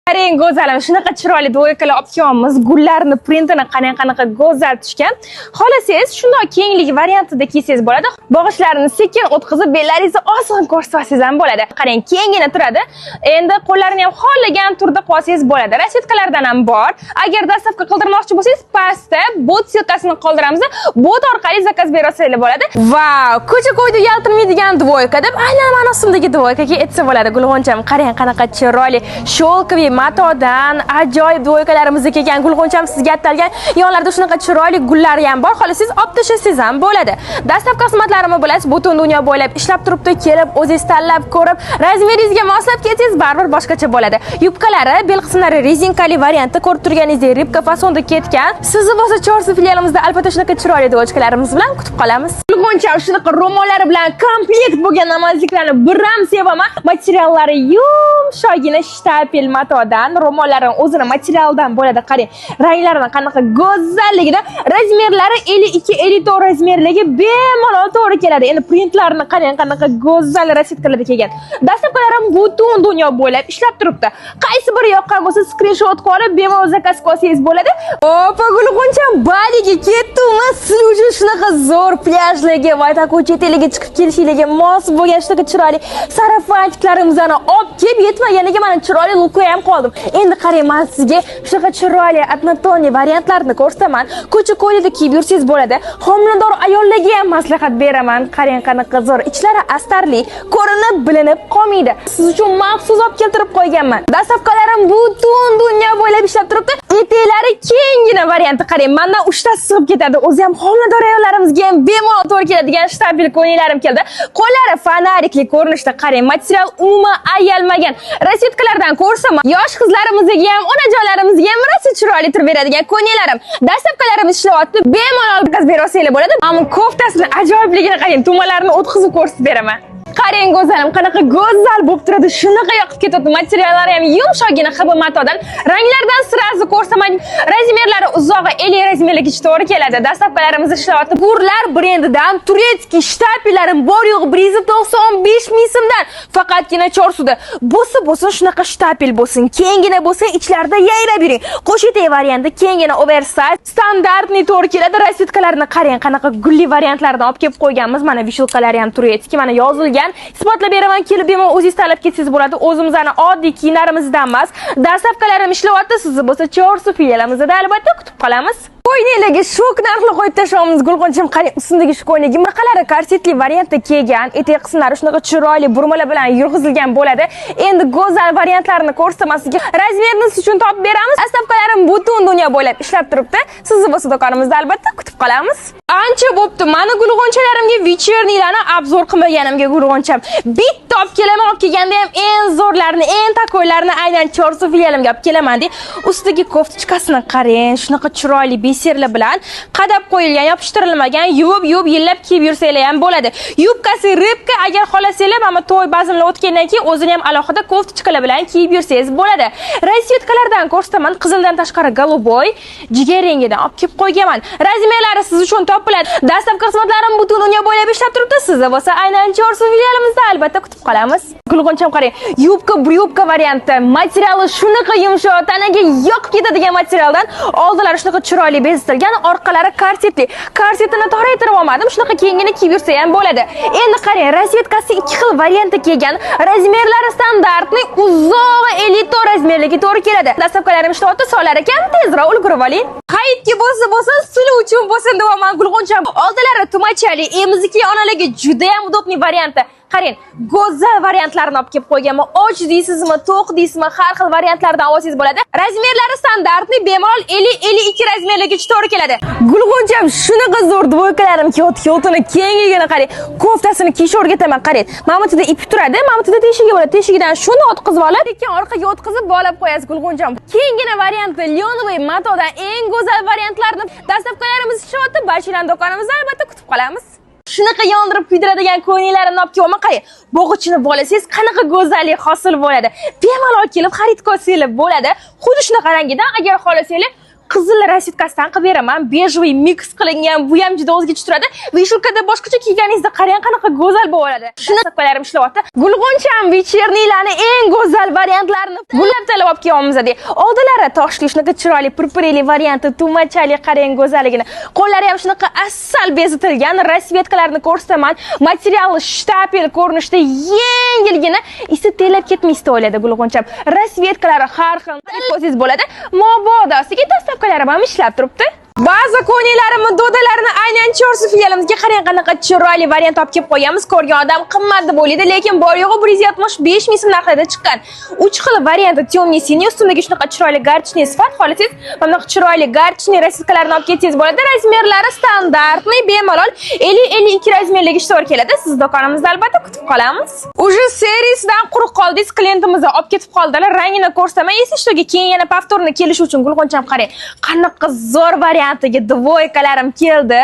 Qarang go'zalim, shunaqa chiroyli do'ykalar olib kelamiz. Gullarni printini qanaqa go'zal tushgan. Xolasangiz shundoq kenglik variantida kiysangiz bo'ladi. Bog'ichlarini sekin o'tkazib, bellaringizni ozg'in ko'rsatsangiz ham bo'ladi. Qarang, kengina turadi. Endi qo'llarini ham xohlagan turda qo'ysangiz bo'ladi. Rasvetkalardan ham bor. Agar dastavka qildirmoqchi bo'lsangiz, pastda bot siltasini qoldiramiz. Bot orqali zakaz berasizlar bo'ladi. Vau, ko'cha-ko'yda yaltirmaydigan dvoyka deb aynan mana shundagi dvoykaga aytsa bo'ladi. Gulg'oncham, qarang qanaqa chiroyli, sholkoviy matodan ajoyib dvoykalarimiz kelgan. Gulg'oncham sizga atalgan. Yonlarda shunaqa chiroyli gullari ham bor. Xohlasangiz olib tashlasangiz ham bo'ladi. Dastavka xizmatlarini bilasiz, butun dunyo bo'ylab ishlab turibdi. Kelib, o'zingiz tanlab ko'rib, razmeringizga moslab ketsangiz baribir boshqacha bo'ladi. Yubkalari, bel qismlari rezinkali variantda ko'rib turganingizdek ribka fasonda ketgan. Sizni bo'lsa Chorsu filialimizda albatta shunaqa chiroyli dvoykalarimiz bilan kutib qolamiz. Gulg'oncham shunaqa ro'mollari bilan komplekt bo'lgan namozliklarni bir ham sevaman. Materiallari yumshoqgina shtapel matodan, ro'mollari o'zini materialdan bo'ladi. Qarang, ranglarini qanaqa go'zalligida, razmerlari 52-54 razmerligi bemalol to'g'ri keladi. Endi printlarini qarang, qanaqa go'zal rasvetkalarda kelgan. Dastavkalarim butun dunyo bo'ylab ishlab turibdi. Qaysi biri yoqqan bo'lsa, screenshot qilib bemalol zakaz qilsangiz bo'ladi. Opa, Gulg'oncham Baliga ketdimi? Siz uchun shunaqa zo'r plyajlarga va ko'chatlarga chiqib kelishingiz mos bo'lgan shunaqa chiroyli sarafanchiklarimizni olib kelib yetmaganiga mana chiroyli lukka ham qoldim. Endi qarang, men sizga shunaqa chiroyli однотонный variantlarni ko'rsataman. Ko'cha-ko'yda kiyib yursangiz bo'ladi. Homilador ayollarga ham maslahat beraman. Qarang qanaqa zo'r, ichlari astarli, ko'rinib, bilinib qolmaydi. Siz uchun maxsus olib keltirib qo'yganman. Dastavkalarim butun dunyo bo'ylab ishlab turibdi. Etaklari kengina varianti qarang, mendan 3 ta sig'ib ketadi. O'zi ham homilador ayollarimizga ham bemalol to'g'ri keladigan shtabel ko'yinlarim keldi. Qo'llari fanarikli ko'rinishda qarang, material umuman ayalmagan. Rasvetkalardan ko'rsam, yosh qizlarimizga ham, onajonlarimizga ham rosa chiroyli turib beradigan ko'yinlarim. Dastavkalarimiz ishlayapti. Bemalol zakaz berasizlar bo'ladi. Ammo koftasini ajoyibligini qarang, tumanlarini o'tkazib ko'rsatib beraman. Qarang go'zalim, qanaqa go'zal bo'lib turadi. Shunaqa yoqib ketadi. Materiallari ham yumshoqgina hib matodan. Ranglardan sirasi ko'rsaman. Razmerlari uzog'i 50 razmerligicha to'g'ri keladi. Dastavkalarimiz ishlayapti. Burlar brendidan turetskiy shtapellarim bor yo'q 195 ming so'mdan. Faqatgina Chorsuda. Bo'lsa shunaqa shtapel bo'lsin. Kengina bo'lsin, ichlarida yayrab yuring. Qo'shitay varianti kengina oversize, standartni to'g'ri keladi. Rasvetkalarni qarang, qanaqa gulli variantlardan olib kelib qo'yganmiz. Mana vishilkalari ham turetskiy, mana yozilgan. Isbotlab beraman, kelib bemalol o'zingiz tanlab ketsangiz bo'ladi. O'zimizning oddiy kiyimlarimizdan emas. Dastavkalarim ishlayapti. Sizni bo'lsa Chorsu filialimizda albatta kutib qolamiz. Ko'ylaklarga shok narxli qo'yib tashlaymiz. Gulg'oncham qarang, ustundagi shu ko'ylak maqalari korsetli variantda kelgan. Etek qismlari shunaqa chiroyli burmalar bilan yurg'izilgan bo'ladi. Endi go'zal variantlarini ko'rsataman sizga. Razmerni siz uchun topib beramiz. Dastavkalarim butun dunyo bo'ylab ishlab turibdi. Sizni bo'lsa do'konimizda albatta kutib qolamiz. Ancha bo'pti. Mana gulg'onchalarimga вечернiylarni obzor qilmaganimga Gulg'oncham bitta olib kelaman. Olib kelganda ham eng zo'rlarini, eng takoylarni aynan Chorsu filialimga olib kelaman deb. Ustidagi koftachkasini qarang, shunaqa chiroyli serli bilan qadab qo'yilgan, yopishtirilmagan, yuvib yillab kiyib yursanglar ham bo'ladi. Yubkasi ribka, agar xohlasanglar, mana to'y bazmlar o'tgandan keyin o'zini ham alohida koftachkalar bilan kiyib yursangiz bo'ladi. Rasvetkalardan ko'rsataman, qizildan tashqari goluboy, jigar rangidan olib kelib qo'yganman. Razmerlari siz uchun topiladi. Dastavka xizmatlarim butun dunyo bo'ylab ishlab turibdi. Sizni bo'lsa aynan Chorsu filialimizda albatta kutib qolamiz. Gulg'oncham qarang, yubka varianti, materiali shunaqa yumshoq, tanaga yoqib ketadigan materialdan, oldilari shunaqa chiroyli bezitilgan, orqalari korsetli. Korsetini toraytirib olmadim, shunaqa kengina kiyib yursa ham bo'ladi. Endi qarang, rasvetkasi 2 xil variantda kelgan. Razmerlari standartli, uzog'i 54 razmerligi to'g'ri keladi. Dastavkalarim ishlayapti, sonlar ekan, tezroq ulgurib oling. Hayitga bo'lsa, suli uchun bo'lsin demoqman. Gulg'oncham oldilari tumachali, emizikli onalarga juda ham udobniy varianti. Qarang, go'zal variantlarni olib kelib qo'yganman. Och deysizmi, to'q deysizmi, har xil variantlardan olsangiz bo'ladi. Razmerlari standartli, bemalol 50-52 razmerligicha to'gri keladi. Gulg'oncham shunaqa zo'r dvoykalarim kiyotini kengligini qarang. Koftasini kiyishga o'rgataman, qarang. Mamutida ipi turadi, mamutida teshigi bo'ladi. Teshigidan shuni o'tkazib olib, lekin orqaga o'tkazib bog'lab qo'yasiz Gulg'oncham. Kengina varianti lyonoviy matodan eng go'zal variantlarni dastavkalarimiz ishlayapti. Barchadan do'konimizda albatta kutib qolamiz. Shunaqa yondirib kuydiradigan ko'yinlarimni olib kelmoqman. Qarang, bog'ichini bolasangiz qanaqa go'zallik hosil bo'ladi. Bemalol kelib xarid qilsangiz bo'ladi. Xuddi shunaqa rangidan, agar xohlasanglar qizil rasvetkasidan qilib beraman. Bejvoy mix qilingan, bu ham juda o'zgacha turadi. Vishulkada boshqacha kiyganingizda qarang qanaqa go'zal bo'ladi. Shuni saqalarim ishlayapti. Gulg'uncham вечернiylarni eng go'zal variantlarini bullab talab olib kelyapmiz dedi. Oldilari toshli shunaqa chiroyli purpureli varianti, tumachali qarang go'zalligini. Qo'llari ham shunaqa asal bezatilgan, rasvetkalarni ko'rsataman. Materiali shtapel ko'rinishda yengilgina, isi telab ketmaydi o'yladi gulg'uncham. Rasvetkalari har xil ko'zingiz bo'ladi. Mobodasiga dastavkalari ham ishlab turibdi. Ba'zi ko'ngillarimiz dodalarini aynan Chorsu filialimizga qarang qanaqa chiroyli variant olib kelib qo'yganmiz. Ko'rgan odam qimmat deb o'ylaydi, lekin bor yo'g'i 175 ming so'm narxida chiqqan. 3 xil varianti temniy siniy ustundagi shunaqa chiroyli garchniy sifat, xohlasangiz mana bu chiroyli garchniy rasvetkalarni olib ketsangiz bo'ladi. Razmerlari standartniy, bemalol 50-52 razmerligi to'g'ri keladi. Siz do'konimizda albatta kutib qolamiz. Уже seriyasidan quruq qoldingiz, klientimizga olib ketib qoldilar. Rangini ko'rsamay, esishtoga keyin yana повторно kelish uchun gulg'uncham qarang. Qanaqa zo'r variant dvoykalarim keldi.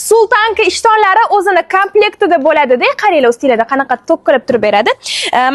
Sultanka ishtonlari o'zini komplektida bo'ladi-da, qaranglar ustinglarda qanaqa tok qilib turib beradi.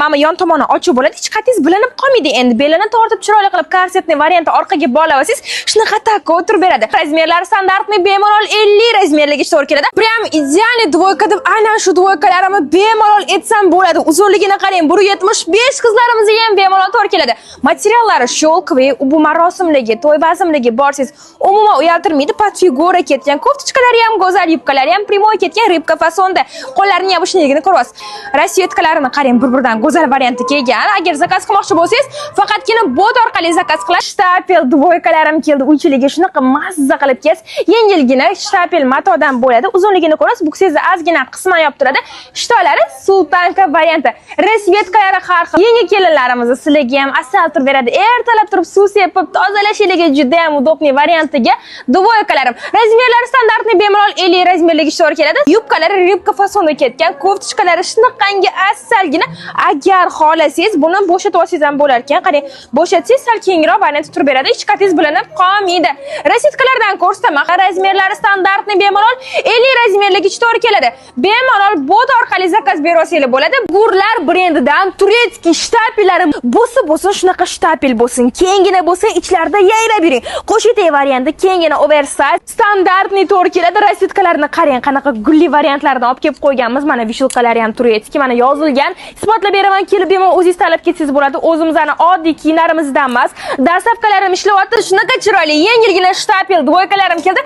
Mana yon tomoni ochiq bo'ladi, hech qatingiz bilinib qolmaydi. Endi belini tortib chiroyli qilib korsetni variantni orqaga bog'lab olsangiz, shunaqa takka o'tirib beradi. Razmerlari standartniy, bemalol 50 razmerliga to'g'ri keladi. Prям idealniy dvoyka deb aynan shu dvoykalarimni bemalol aytsam bo'ladi. Uzunligini qarang, 175 qizlarimizga ham bemalol to'g'ri keladi. Materiallari sholkoviy, bu marosimligi, to'y bazmligi borsiz, umuman uyaltirmaydi. Pat figura ketgan, koftочкалari ham go'zal, yubkalari ham primoy ketgan, ribka fasonda. Qo'llarini ham shunligini ko'ryapsiz. Rasvetkalarini qarang, bir-biridan go'zal variantda kelgan. Agar zakaz qilmoqchi bo'lsangiz, faqatgina bot orqali zakaz qilish. Shtapel dvoykalarim keldi, uchiliga shunaqa mazza qilib kes. Yengilgina shtapel matodan bo'ladi. Uzunligini ko'rasiz, buksingizni ozgina qisman yopib turadi. Shtoylari sultanka varianti. Rasvetkalari har xil. Yangi kelinlarimizni sizlarga ham asal turib beradi. Ertalab turib suv sepib tozalashingiga juda ham udobniy variantiga dvoykalarim. Razmerlari standartniy, bemalol 50 razmerliga to'g'ri keladi. Yubkalari ribka fasonda ketgan, koftочкалari shunaqangi asalgina. Agar xohlasangiz buni bo'shatib olsangiz ham bo'lar ekan. Qarang, bo'shatsangiz sal kengroq variant turib beradi. Hech qatingiz bilinib qolmaydi. Rasvetkalardan ko'rsataman. Razmerlari standartniy, bemalol 50 razmerliga to'g'ri keladi. Bemalol bot orqali zakaz bersangiz bo'ladi. Gurlar brendidan turetskiy shtapellari bo'lsa shunaqa shtapel bo'lsin. Kengina bo'lsa, ichlarida yayrab yuring. Qo'shitay varianti kengina oversize standartniy to'g'ri keladi. Rasvetkalarni qarang, qanaqa gulli variantlardan olib kelib qo'yganmiz. Mana vishulkalari ham turetskiy, mana yozilgan. Isbotlab beraman, kelib bemalol o'zingiz tanlab ketsangiz bo'ladi. O'zimizning oddiy kiyimlarimizdan emas. Dastavkalarim ishlayapti. Shunaqa chiroyli, yengilgina shtapel dvoykalarim keldi.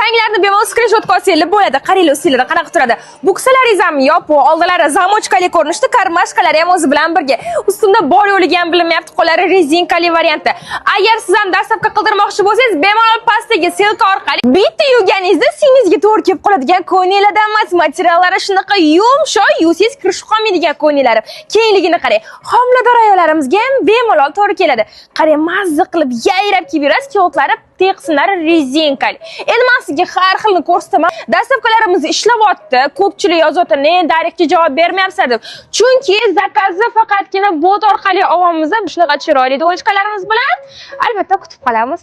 Ranglarni bemalol screenshot olsangiz bo'ladi. Qaranglar ustinglarda qanaqa turadi. Buksalaringiz ham yopiq, oldilari zamochkali ko'rinishda, karmashkalari ham o'zi bilan birga. Ustimda bor yo'ligi ham bilinmayapti, qo'llari rezinkali variantda. Agar siz ham dastavka qildirmoqchi bo'lsangiz, bemalol pastdagi silka orqali bitta yuvganingizda singizga to'g'ri kelib qoladigan ko'ngillardan emas. Materiallari shunaqa yumshoq, yuvsangiz kirishib qolmaydigan ko'ngillari. Kengligini qarang. Homilador ayollarimizga ham bemalol to'g'ri keladi. Qarang, mazza qilib yayrab kiyib yurasiz, cho'tlari teqsinlari rezinkali. Endi men sizga har xilni ko'rsataman. Dastavkalarimiz ishlayapti. Ko'pchilik yozyapti, "Ne, direktga javob bermayapsiz" deb. Chunki zakazni faqatgina bot orqali olyapmiz. Shunaqa chiroyli do'yinchilarimiz bilan albatta kutib qolamiz.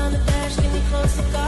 On the dash, get me close to God.